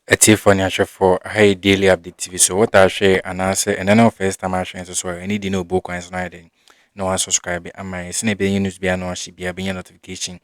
A tip for Nasha for high daily update TV. So what I share and answer and then first time I share as well. I need to know book and sliding. No one subscribe and my snippet news be no she be a notification.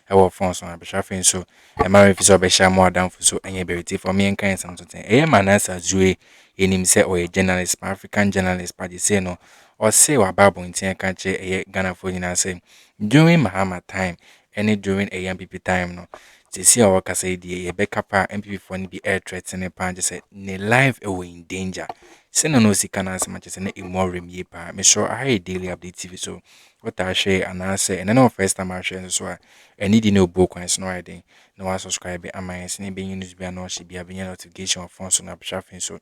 I will phone so I'm shuffling so and my if so be share more down for so any berry for me and kind something. A Mannaseh Azure in himself or a journalist, African journalist, but say no or say what Bible in ten country a Ghana for you say during Mahama time any during a NPP time no. See our say the Rebecca pa NPP for be air threats and a pan just said ne life away in danger. Send no see can as much as an immorum ye pa. Me sure I daily update TV so what I share and answer and then first time I share so I need no book and no idea. No one subscribe and my snake being news be no she be having a notification of phones on up shuffling so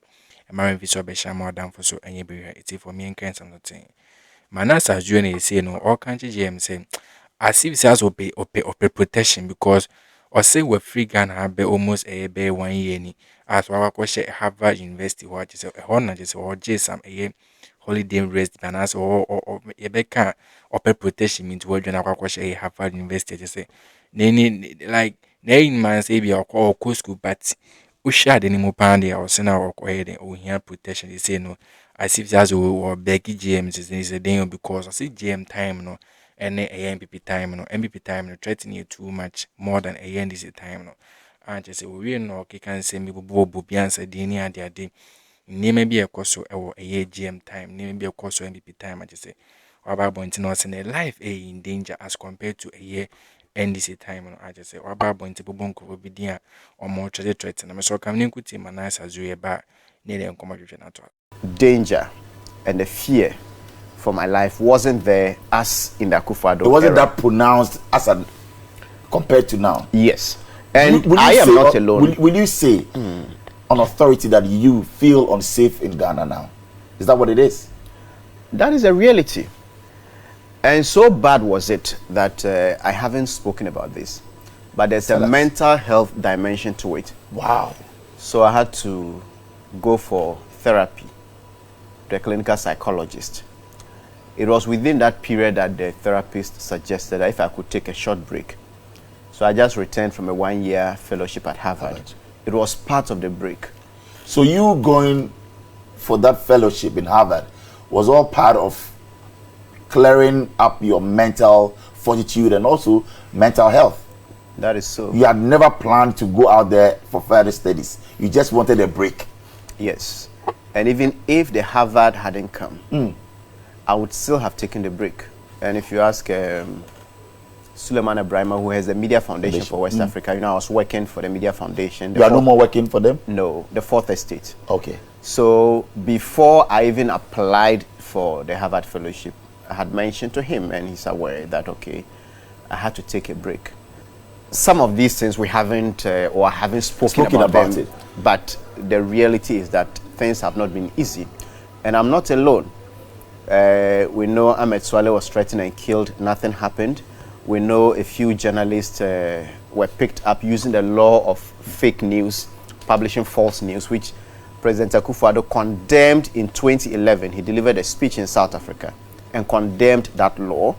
and my visual be share more down for so and you be it's for me and kind something. Mannaseh Azure say no all country GM say as if says obey protection because or say we free Ghana have almost a be 1 year ni as our question Harvard University what is a honor just or just some a holiday rest and as or a beca or protection means what you know question a Harvard University just say like 9 months maybe or school but we share any more pandy or send our or here protection they say no as if that's or Becky GMs is a day because I see GM time no and a NPP time no NPP time no threatening you too much more than a NDC time no and just say we no can say me bobo be answer the any other day name be a course or a GM time name be a course NPP time I just say about pointing us in a life in danger as compared to a year NDC time no I just say about pointing bonko will be there or more threat and I'm so coming to team Mannaseh Azure ba nearly uncomfortable na to danger and the fear for my life wasn't there as in the Akufo-Addo. It wasn't era. that pronounced as compared to now. Yes, and will I am not alone. Will you say on authority that you feel unsafe in Ghana now? Is that what it is? That is a reality. And so bad was it that I haven't spoken about this. But there's a mental health dimension to it. Wow. So I had to go for therapy to a clinical psychologist. It was within that period that the therapist suggested that if I could take a short break. So I just returned from a 1-year fellowship at Harvard. It was part of the break. So you going for that fellowship in Harvard was all part of clearing up your mental fortitude and also mental health. That is so. You had never planned to go out there for further studies. You just wanted a break. Yes. And even if the Harvard hadn't come, I would still have taken the break. And if you ask Suleiman Ibrahima, who has the Media Foundation for West Africa, you know, I was working for the Media Foundation. You are no more working for them? No, the Fourth Estate. Okay. So before I even applied for the Harvard Fellowship, I had mentioned to him, and he's aware that, okay, I had to take a break. Some of these things we haven't, or haven't spoken about them, but the reality is that things have not been easy. And I'm not alone. We know Ahmed Swale was threatened and killed, nothing happened. We know a few journalists were picked up using the law of fake news, publishing false news, which President Akufo-Addo condemned in 2011. He delivered a speech in South Africa and condemned that law.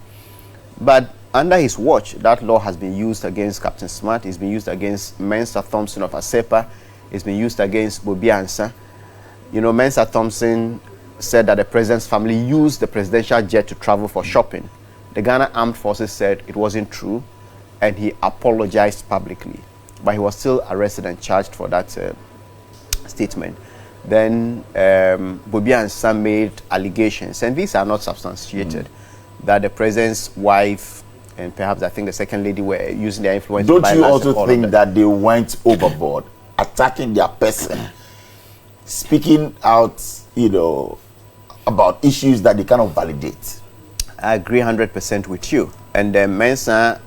But under his watch, that law has been used against Captain Smart, it's been used against Mensah Thompson of Asepa, it's been used against Bobi Ansa. You know, Mensah Thompson said that the president's family used the presidential jet to travel for shopping. The Ghana Armed Forces said it wasn't true, and he apologized publicly. But he was still arrested and charged for that statement. Then Bobi Ansa made allegations, and these are not substantiated, that the president's wife and perhaps I think the second lady were using their influence. Don't you also think that they went overboard, attacking their person, speaking out, you know, about issues that they cannot validate? I agree 100% with you. And Mensah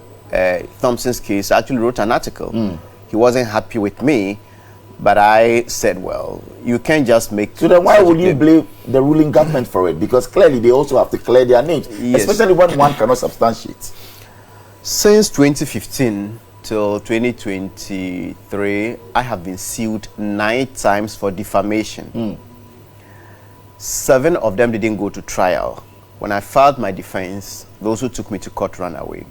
Thompson's case actually wrote an article. He wasn't happy with me, but I said, well, you can't just make... So then why would you blame the ruling government for it? Because clearly they also have to clear their names, especially when one cannot substantiate. Since 2015 till 2023, I have been sued 9 times for defamation. 7 of them didn't go to trial. When I filed my defense, those who took me to court ran away.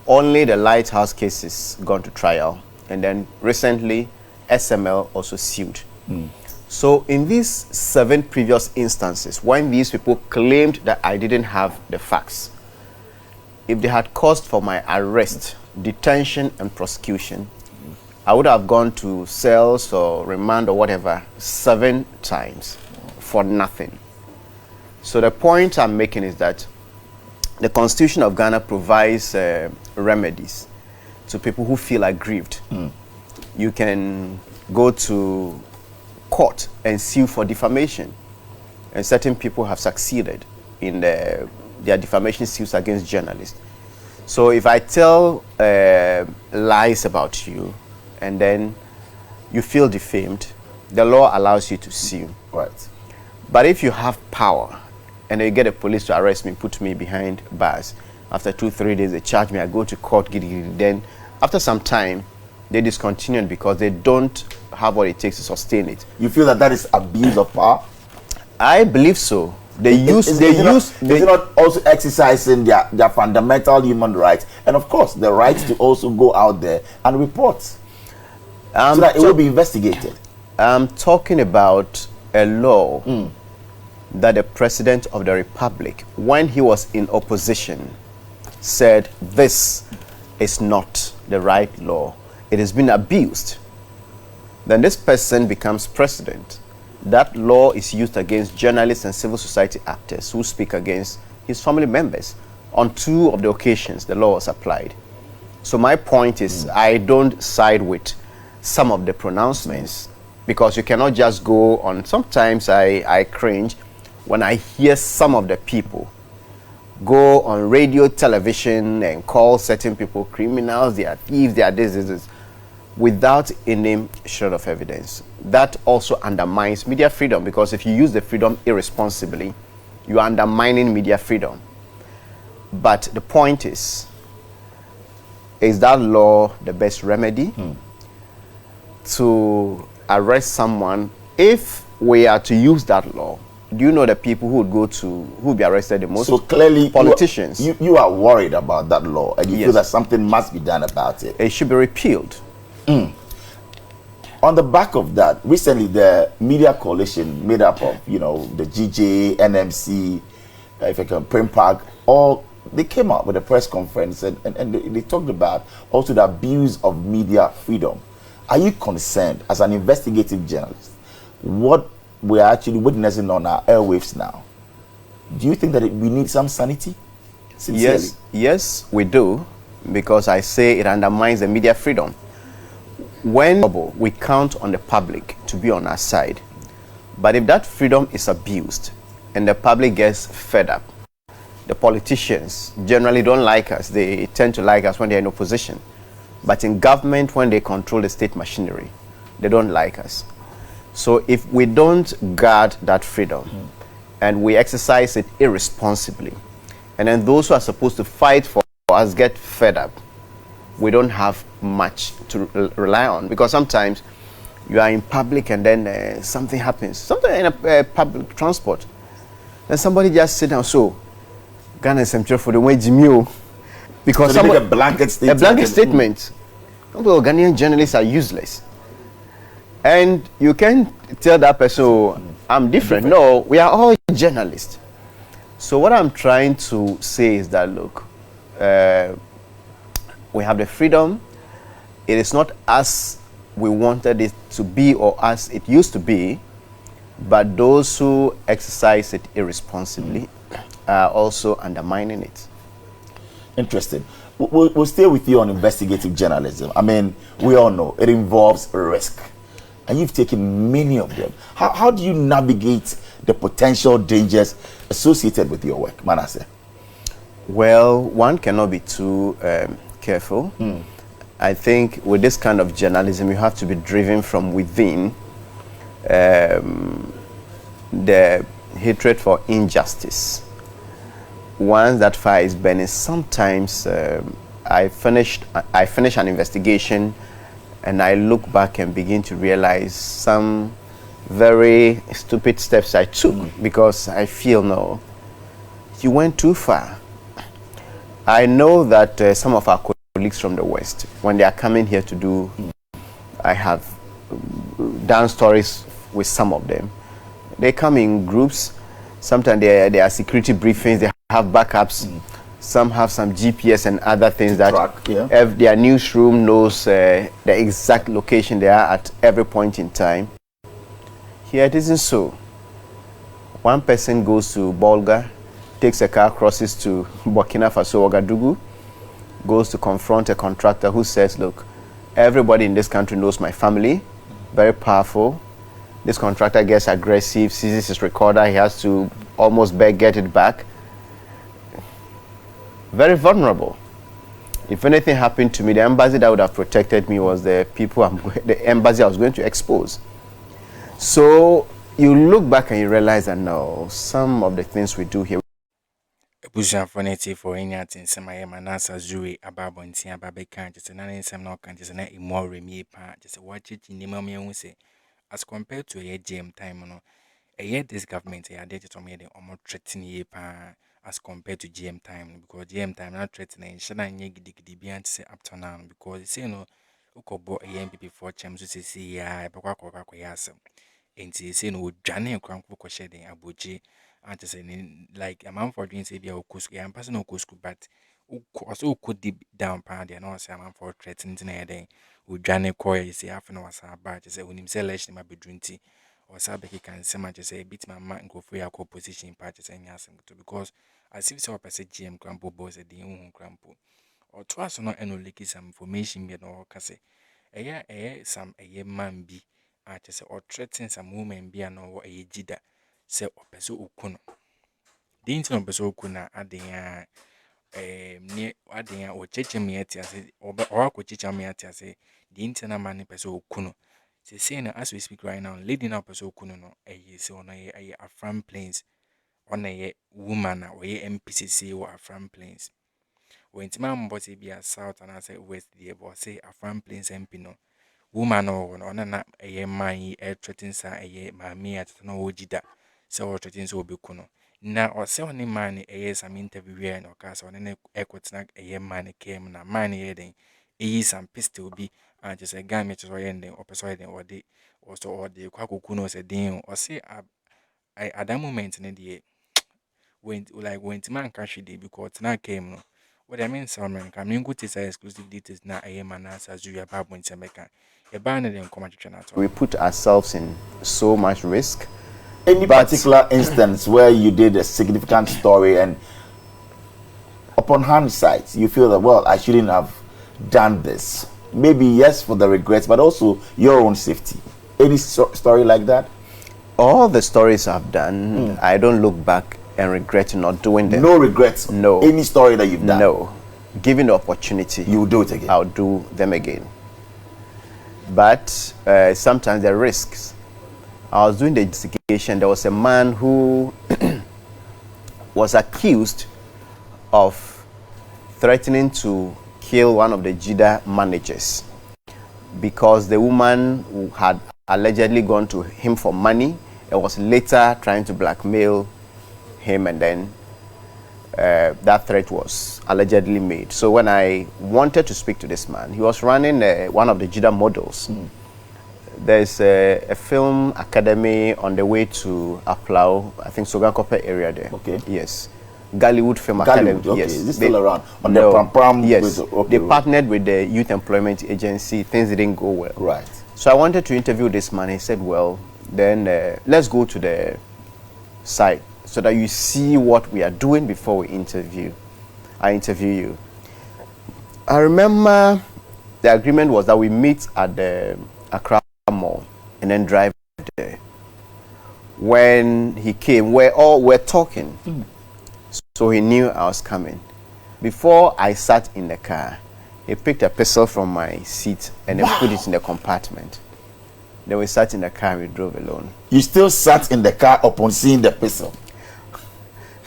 Only the Lighthouse cases gone to trial. And then recently, SML also sued. So in these 7 previous instances, when these people claimed that I didn't have the facts, if they had caused for my arrest, detention, and prosecution, I would have gone to cells or remand or whatever 7 times for nothing. So the point I'm making is that the Constitution of Ghana provides remedies to people who feel aggrieved. You can go to court and sue for defamation, and certain people have succeeded in their defamation suits against journalists. So if I tell lies about you and then you feel defamed, the law allows you to sue. Right. But if you have power and you get the police to arrest me, put me behind bars, after 2-3 days they charge me, I go to court, then after some time they discontinue because they don't have what it takes to sustain it. You feel that that is abuse of power? I believe so. Is it not also exercising their fundamental human rights, and of course the right to also go out there and report so that it will be investigated? I'm talking about a law that the President of the Republic, when he was in opposition, said this is not the right law. It has been abused. Then this person becomes president. That law is used against journalists and civil society actors who speak against his family members. On 2 of the occasions, the law was applied. So my point is, I don't side with some of the pronouncements, because you cannot just go on. Sometimes I cringe when I hear some of the people go on radio, television, and call certain people criminals, they are thieves, they are this, without any shred of evidence. That also undermines media freedom, because if you use the freedom irresponsibly, you are undermining media freedom. But the point is that law the best remedy to arrest someone? If we are to use that law, do you know the people who would be arrested the most? So clearly, politicians. You are worried about that law, and you feel that something must be done about it. It should be repealed. On the back of that, recently the media coalition made up of, the GJ, NMC, if I can, Prem Park, they came out with a press conference and they talked about also the abuse of media freedom. Are you concerned, as an investigative journalist, what we are actually witnessing on our airwaves now? Do you think that we need some sanity? Sincerely? Yes, we do, because I say it undermines the media freedom. When we count on the public to be on our side, but if that freedom is abused and the public gets fed up, the politicians generally don't like us. They tend to like us when they're in opposition. But in government, when they control the state machinery, they don't like us. So if we don't guard that freedom and we exercise it irresponsibly, and then those who are supposed to fight for us get fed up, we don't have much to rely on. Because sometimes you are in public and then something happens, something in a public transport, then somebody just sit down, so Ghana is for the way Jimmy, because so they make a blanket statement. Well, Ghanaian journalists are useless, and you can tell that person, I'm different. No, we are all journalists. So what I'm trying to say is that, look, we have the freedom. It is not as we wanted it to be or as it used to be, but those who exercise it irresponsibly are also undermining it. Interesting. We'll stay with you on investigative journalism. I mean, we all know it involves risk, and you've taken many of them. How do you navigate the potential dangers associated with your work, Mannaseh? Well, one cannot be too careful. I think with this kind of journalism, you have to be driven from within. The hatred for injustice. Once that fire is burning, sometimes I finish an investigation and I look back and begin to realize some very stupid steps I took because I feel, no, you went too far. I know that some of our colleagues from the West, when they are coming here to do, I have done stories with some of them. They come in groups. Sometimes there are security briefings. They have backups. Some have some GPS and other things that their newsroom knows the exact location they are at every point in time. Here it isn't so. One person goes to Bolga, takes a car, crosses to Burkina Faso, Ouagadougou, goes to confront a contractor who says, look, everybody in this country knows my family, very powerful. This contractor gets aggressive, seizes his recorder, he has to almost get it back. Very vulnerable. If anything happened to me, the embassy that would have protected me was the people, the embassy I was going to expose. So you look back and you realize that no, some of the things we do here. Ebusian foneti for anything semaye Mannaseh Azure ababonti ababeka just na sem no kan just na imo remi pa just watch it in me hu say as compared to a GM time no this government ya dey to me dey omo threaten ye pa as compared to GM time because GM time not threatening shana nye gidigidi bi ant say up to now because say no ukobo NPP for chem so say ya bekwa kwa ya asem enti say no dwane kranko ko shede aboji and say like a man for doing say be a kusku am person no kusku but also could deep down pa there no say a man for threatening na den udwane ko ye say after no was about say when him say election ma bedrunti or sabe he can say much say bit my man go for your position party say nyasem to because as if so person GM crampo boss e dey hu crampo or to us no eno leak some information be no ka say some man bi at say or threaten some woman bi no e jida se opeso okuno dinti no peso okuna adenya ne adenya o cheche mieti ase o ko cheche mieti ase dinti na mani peso okuno se na as we speak right now leading up peso okuno no se ono ye Afram Plains ono ye woman or ye MPCC or Afram Plains when tima mboti bi a south and say west there but say Afram Plains MP no woman or na man ye threaten sa mami at no ojida so threaten so obekuno na or say oni man some interview here no case on na ekwotina man came na man ye den some pistol bi and just a guy me to yen den or person den or dey also or dey kwakukuno say den or say at that moment in the when man cash dey because na came no what I mean someone can mean good is exclusive details na Mannaseh Azure babon semeka e ban dem come at we put ourselves in so much risk. Any particular instance where you did a significant story and upon hindsight you feel that, well, I shouldn't have done this? Maybe yes for the regrets, but also your own safety. Any story like that? All the stories I've done, I don't look back and regret not doing them. No regrets? No. Any story that you've done? No. Given the opportunity, you will do it again? I'll do them again. But sometimes there are risks. I was doing the investigation. There was a man who was accused of threatening to kill one of the JIDA managers because the woman who had allegedly gone to him for money and was later trying to blackmail him, and then that threat was allegedly made. So when I wanted to speak to this man, he was running one of the JIDA models. There's a film academy on the way to Aplau, I think Sogakope area there. Okay. Yes. Gollywood Film Academy. Okay. Yes. Is this still around? On the Pram? Yes. They partnered with the Youth Employment Agency. Things didn't go well. Right. So I wanted to interview this man. He said, well, then let's go to the site so that you see what we are doing before we interview. I interview you. I remember the agreement was that we meet at the Akroma Mall and then drive there. When he came, we're talking. So he knew I was coming. Before I sat in the car, he picked a pistol from my seat and then put it in the compartment. Then we sat in the car and we drove alone. You still sat in the car upon seeing the pistol?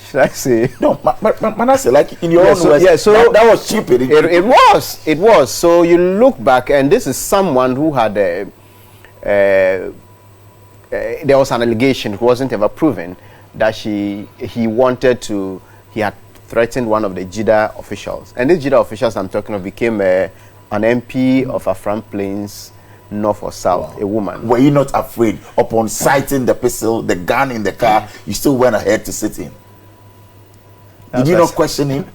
Should I say? No, Mannaseh, like in your own words, so that was stupid. It was. So you look back, and this is someone who had there was an allegation, it wasn't ever proven, that he had threatened one of the JIDA officials. And these JIDA officials I'm talking of became an MP of Afram Plains, north or south, a woman. Were you not afraid upon sighting the pistol, the gun in the car? You still went ahead to sit in. Did you not question him?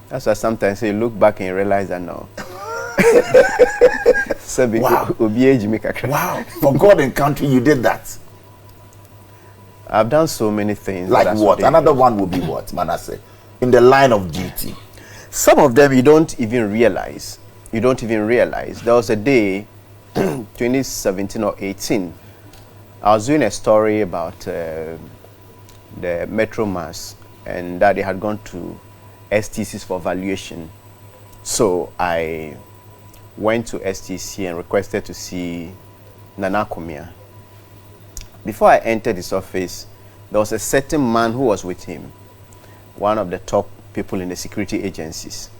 That's why sometimes you look back and you realize that no. Wow. For God and country, you did that. I've done so many things. Like what? Another one would be what, Mannaseh? In the line of duty. Some of them you don't even realize. You don't even realize. There was a day, 2017 or 18, I was doing a story about the Metro Mass, and that they had gone to STCs for valuation. So I went to STC and requested to see Nana Komia. Before I entered his office, there was a certain man who was with him, one of the top people in the security agencies,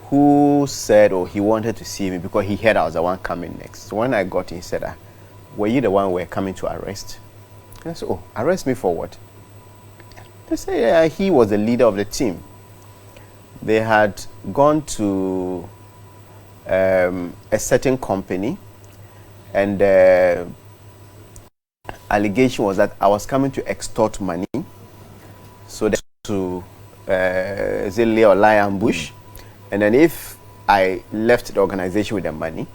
who said, oh, he wanted to see me because he heard I was the one coming next. So when I got in, he said, were you the one we were coming to arrest? And I said, oh, arrest me for what? They said, yeah, he was the leader of the team. They had gone to a certain company, and the allegation was that I was coming to extort money. So they to lay or lie ambush, and then if I left the organization with the money,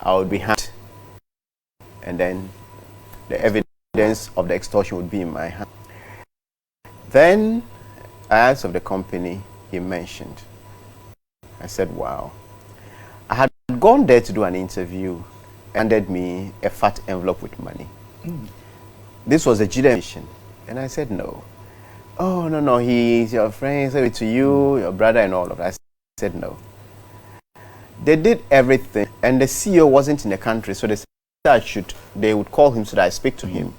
I would be handed, and then the evidence of the extortion would be in my hand. Then I asked of the company he mentioned. I said, wow. I had gone there to do an interview, handed me a fat envelope with money. This was a GDM, and I said no. Oh, no, he's your friend, he said it to you, your brother and all of that. I said no. They did everything, and the CEO wasn't in the country, so they said they would call him so that I speak to him.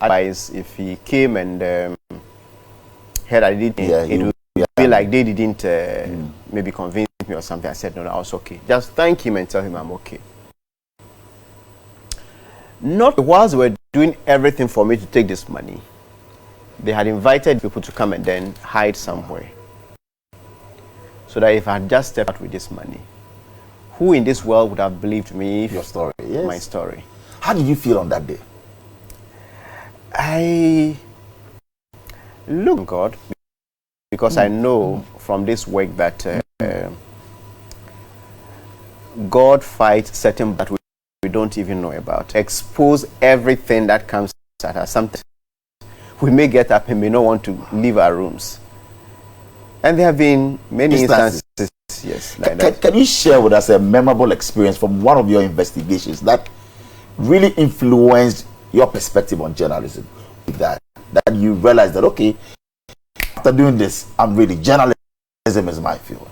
Otherwise, if he came and heard I did, it would be like they didn't maybe convince me or something. I said no, I was okay. Just thank him and tell him I'm okay. Not whilst they were doing everything for me to take this money, they had invited people to come and then hide somewhere. So that if I had just stepped out with this money, who in this world would have believed me? Your story, yes. My story. How did you feel on that day? I look at God, because I know from this work that God fights certain battles we don't even know about. Expose everything that comes at us. Sometimes we may get up and may not want to leave our rooms. And there have been many instances. Yes. Like can you share with us a memorable experience from one of your investigations that really influenced your perspective on journalism? That you realized that, okay, after doing this, I'm really, journalism is my field.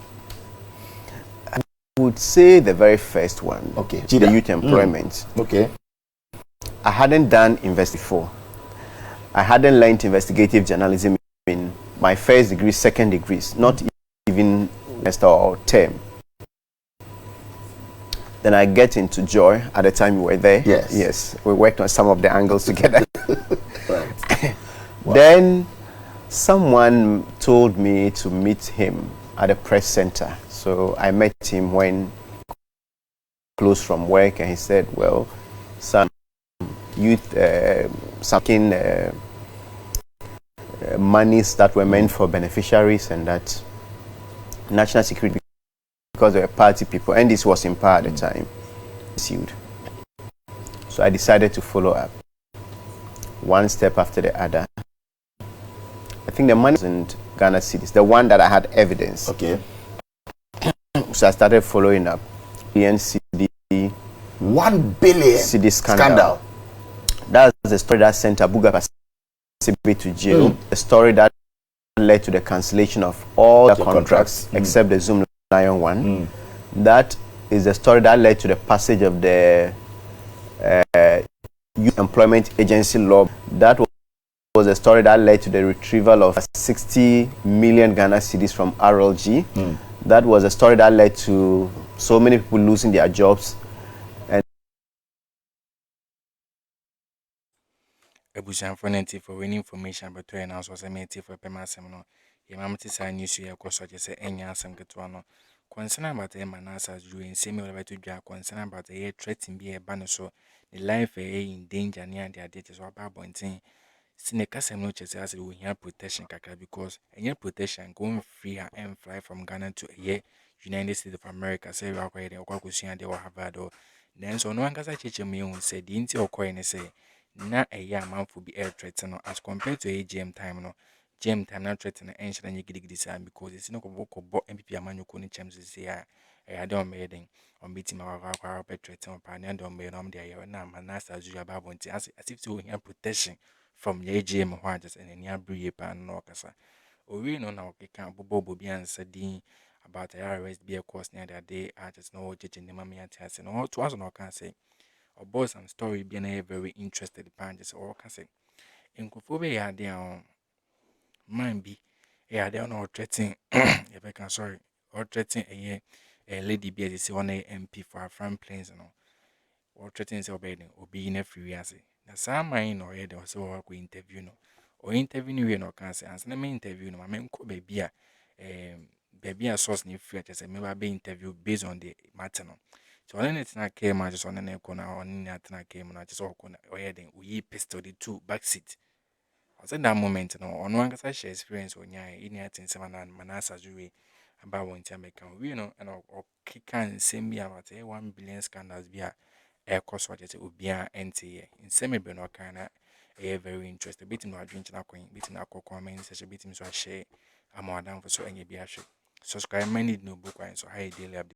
I would say the very first one. Okay. The youth employment. Okay. I hadn't done before. I hadn't learned investigative journalism in my first degree, second degrees, not even semester or term. Then I get into Joy at the time we were there. Yes. Yes. We worked on some of the angles together. Right. Wow. Then someone told me to meet him at the press center. So I met him when close from work, and he said, well, some youth sucking monies that were meant for beneficiaries, and that national security, because they were party people, and this was in power at the time, sued. So I decided to follow up, one step after the other. I think the money wasn't Ghana cedis, the one that I had evidence. Okay. So I started following up. NCD, 1 billion CD scandal. That's the story that sent Abuga Pasibi to jail. The story that led to the cancellation of all the contracts except the Zoom Lion one. That is the story that led to the passage of the Youth Employment Agency law. That was the story that led to the retrieval of 60 million Ghana cedis from RLG. That was a story that led to so many people losing their jobs. Ebusan for native for any information but to announce was a native for Pemasem no. Yamamati sign news you course just say any answer get one concern about Mannaseh doing same way to do concern about a threatening be a banner so the life in danger near the data so about pointing. Sineka sem no chese as we hear protection kakra because any protection going free and fly from Ghana to a United States of America say we are quite a kwakusia de or Harvard or then so no one can say me on say the inti or coin say na a year month will be air threaten as compared to a GM time no GM time not threaten and ancient and you get this because it's not a book of NPP amanu kuni chems say I had on maiden on beating our threaten on pioneer don't made on the na Mannaseh Azure about as if to hear protection from the AGM one just and any abbreviate pan no kasa. Or we know now we can't bobo be answered about a arrest be a course near that day. I just know judging the mammy and test and all to us no can say. Or boss and story being a very interested pan just all can say. In Kufobe ya there mind be yeah they are not threatening if I can sorry or threatening a lady be as one MP for our front planes and all. Or threatening to obey or being a free as na some mine or head or so or interview no or interview no cancer and let me interview no my ko baby baby a source ni free just me be interview based on the matter no so when it's not came I just on an corner on that na came na just all corner or heading we pistol the two back seat I said that moment no on one case share experience on ya in ya tin seven and Mannaseh Azure about one time we know and or can same be about 1 billion scandals be course what you ubia NTA in semi be no kind very interested bit no adwin na kwen bit na comment section bit so share am down for so any be subscribe many no book so high daily update